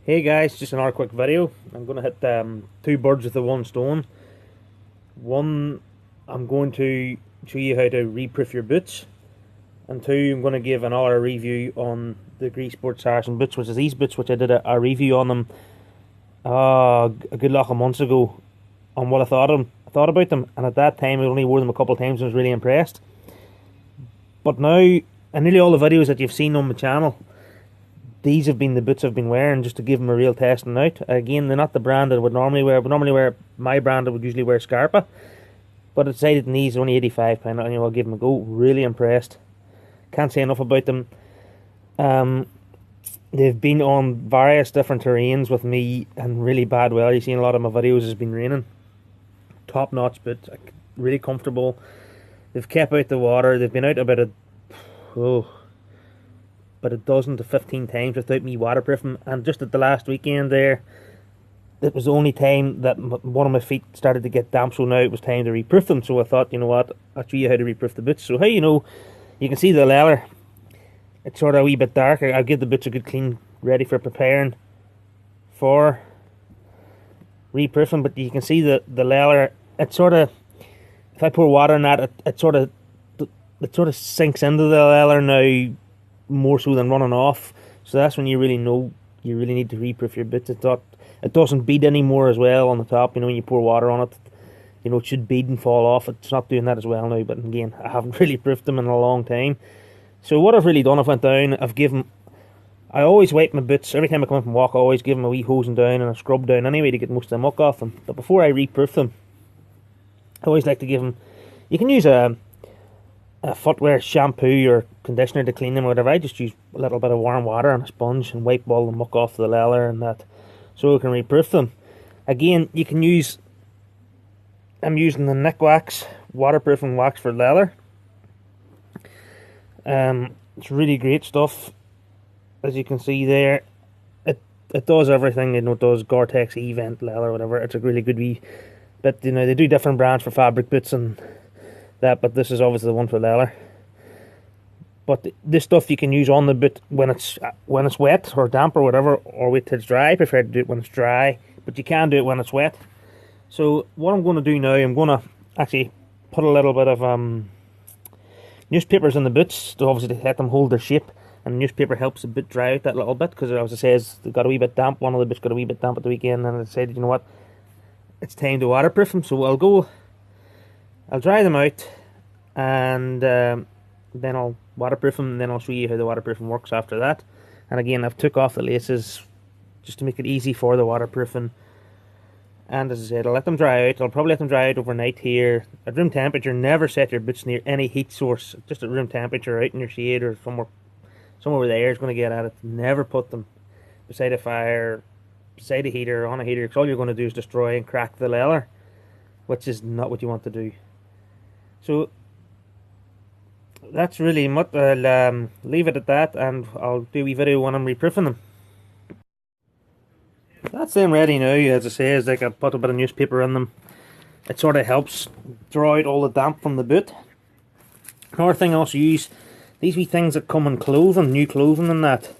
Hey guys, just another quick video. I'm going to hit two birds with the one stone. One, I'm going to show you how to reproof your boots. And two, I'm going to give another review on the Grisport Saracen boots, which is these boots, which I did a review on them a good lot of months ago on what I thought about them. And at that time I only wore them a couple of times and was really impressed. But now, and nearly all the videos that you've seen on my channel, these have been the boots I've been wearing just to give them a real testing out. Again, they're not the brand I would normally wear. I would normally wear my brand. I would usually wear Scarpa. But I decided these are only £85. Anyway, I'll give them a go. Really impressed. Can't say enough about them. They've been on various different terrains with me and really bad weather. You've seen a lot of my videos has been raining. Top notch boots. Really comfortable. They've kept out the water. They've been out about a dozen to 15 times without me waterproofing, and just at the last weekend there, it was the only time that one of my feet started to get damp, so now it was time to reproof them. So I thought, you know what, I'll show you how to reproof the boots. So you can see the leather, it's sort of a wee bit dark. I'll give the boots a good clean, ready for preparing for reproofing, but you can see the leather, it's sort of, if I pour water in that, it sort of sinks into the leather now, more so than running off. So that's when you really know you really need to reproof your boots. It doesn't bead anymore as well on the top. When you pour water on it, it should bead and fall off. It's not doing that as well now, but again, I haven't really proofed them in a long time. So what I've really done, I've went down, I always wipe my boots every time I come up and walk. I always give them a wee hosing down and a scrub down anyway to get most of the muck off them. But before I reproof them, I always like to give them, you can use a footwear shampoo or conditioner to clean them or whatever. I just use a little bit of warm water and a sponge and wipe all the muck off the leather and that, so I can reproof them. Again, you can use, I'm using the Nikwax waterproofing wax for leather. It's really great stuff. As you can see there, it does everything. It does Gore-Tex, Event, leather, whatever. It's a really good wee bit. They do different brands for fabric boots and that, but this is obviously the one for leather. But this stuff you can use on the boot when it's wet or damp or whatever, or wait till it's dry. I prefer to do it when it's dry, but you can do it when it's wet. So what I'm going to do now, I'm going to actually put a little bit of newspapers in the boots to obviously let them hold their shape, and newspaper helps the boot dry out that little bit, because as I says, they got a wee bit damp. One of the boots got a wee bit damp at the weekend, and I decided, you know what, it's time to waterproof them. So I'll dry them out, and then I'll waterproof them, and then I'll show you how the waterproofing works after that. And again, I've took off the laces just to make it easy for the waterproofing. And as I said, I'll let them dry out. I'll probably let them dry out overnight here at room temperature. Never set your boots near any heat source, just at room temperature, out in your shade or somewhere where the air is going to get at it. Never put them beside a fire, beside a heater, on a heater, because all you're going to do is destroy and crack the leather, which is not what you want to do. So that's really much. I'll leave it at that, and I'll do a wee video when I'm reproofing them. That's them ready now. As I say, is like I put a bit of newspaper in them. It sort of helps draw out all the damp from the boot. Another thing I also use, these wee things that come in clothing, new clothing and that.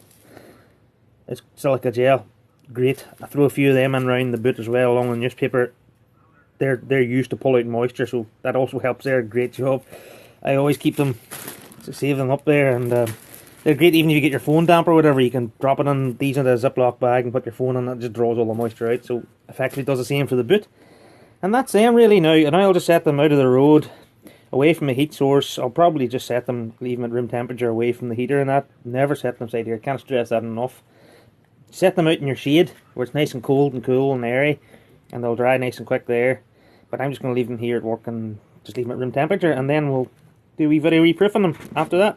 It's silica gel. Great. I throw a few of them in around the boot as well, along with newspaper. They're used to pull out moisture, so that also helps there. Great job. I always keep them to save them up there, and they're great. Even if you get your phone damp or whatever, you can drop it in these in a Ziploc bag and put your phone in. It just draws all the moisture out. So effectively does the same for the boot. And that's them really now. And I'll just set them out of the road, away from the heat source. I'll probably just set them, leave them at room temperature, away from the heater and that. Never set them side here. Can't stress that enough. Set them out in your shade where it's nice and cold and cool and airy, and they'll dry nice and quick there. But I'm just going to leave them here at work and just leave them at room temperature, and then we'll do a wee video reproofing them after that.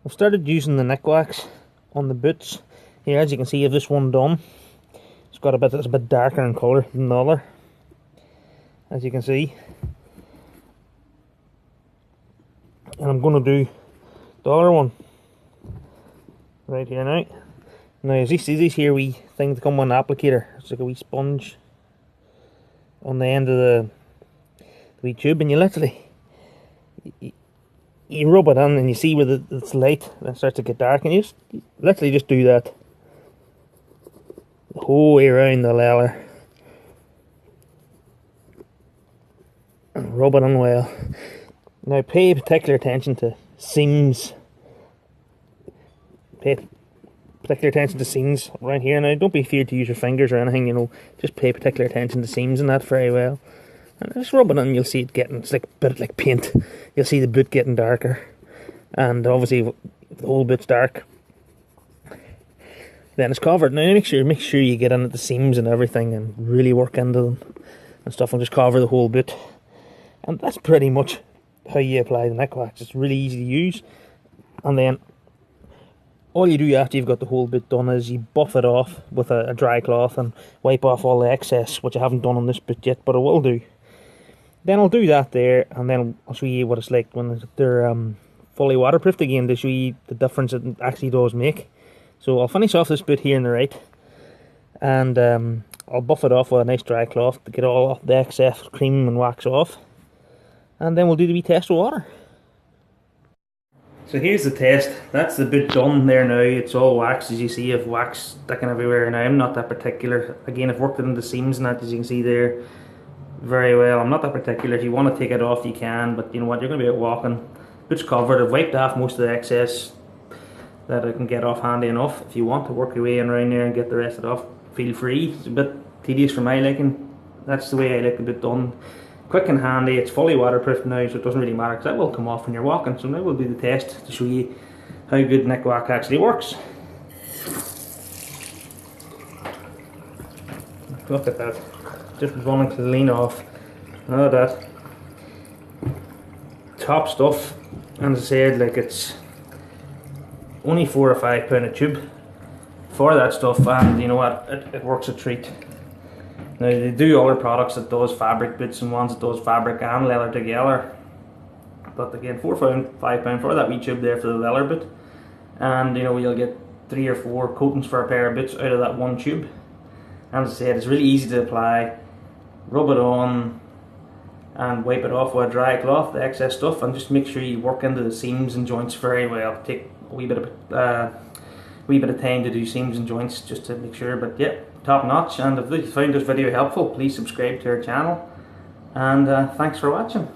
I've started using the Nikwax on the boots. Here, as you can see, I have this one done. It's a bit darker in colour than the other, as you can see. And I'm going to do the other one right here now. Now, as you see, these here wee things that come on the applicator. It's like a wee sponge on the end of the wee tube, and you literally you rub it in, and you see where it's light and it starts to get dark, and you literally just do that the whole way around the leather and rub it on well. Now pay particular attention to seams. Pay particular attention to seams around here. Now don't be afraid to use your fingers or anything, you know, just pay particular attention to seams and that very well. And just rub it on, you'll see it getting, it's like a bit like paint. You'll see the boot getting darker. And obviously if the whole boot's dark, then it's covered. Now make sure you get into the seams and everything and really work into them and stuff, and just cover the whole boot. And that's pretty much how you apply the Nikwax. It's really easy to use. And then all you do after you've got the whole bit done is you buff it off with a dry cloth and wipe off all the excess, which I haven't done on this bit yet, but I will do. Then I'll do that there, and then I'll show you what it's like when they're fully waterproofed again, to show you the difference it actually does make. So I'll finish off this bit here on the right, and I'll buff it off with a nice dry cloth to get all the excess cream and wax off, and then we'll do the wee test with water. So here's the test. That's the boot done there now. It's all wax, as you see. I've wax sticking everywhere now. I'm not that particular. Again, I've worked it in the seams and that, as you can see there, very well. I'm not that particular. If you want to take it off, you can, but you know what, you're going to be out walking. Boot's covered. I've wiped off most of the excess that I can get off handy enough. If you want to work your way in around there and get the rest of it off, feel free. It's a bit tedious for my liking. That's the way I like the boot done. Quick and handy. It's fully waterproof now, so it doesn't really matter, because that will come off when you're walking. So now we'll do the test to show you how good Nikwax actually works. Look at that. Just running clean off. Look at that. Top stuff. And as I said, like, it's only £4 or £5 a tube for that stuff, and you know what, it works a treat. Now they do other products that does fabric boots and ones that does fabric and leather together, but again, £4 or £5 for that wee tube there for the leather boot, and you know, you'll get 3 or 4 coatings for a pair of boots out of that one tube. And as I said, it's really easy to apply. Rub it on and wipe it off with a dry cloth, the excess stuff, and just make sure you work into the seams and joints very well. Take a wee bit of time to do seams and joints just to make sure, but yeah, top notch. And if you found this video helpful, please subscribe to our channel, and thanks for watching.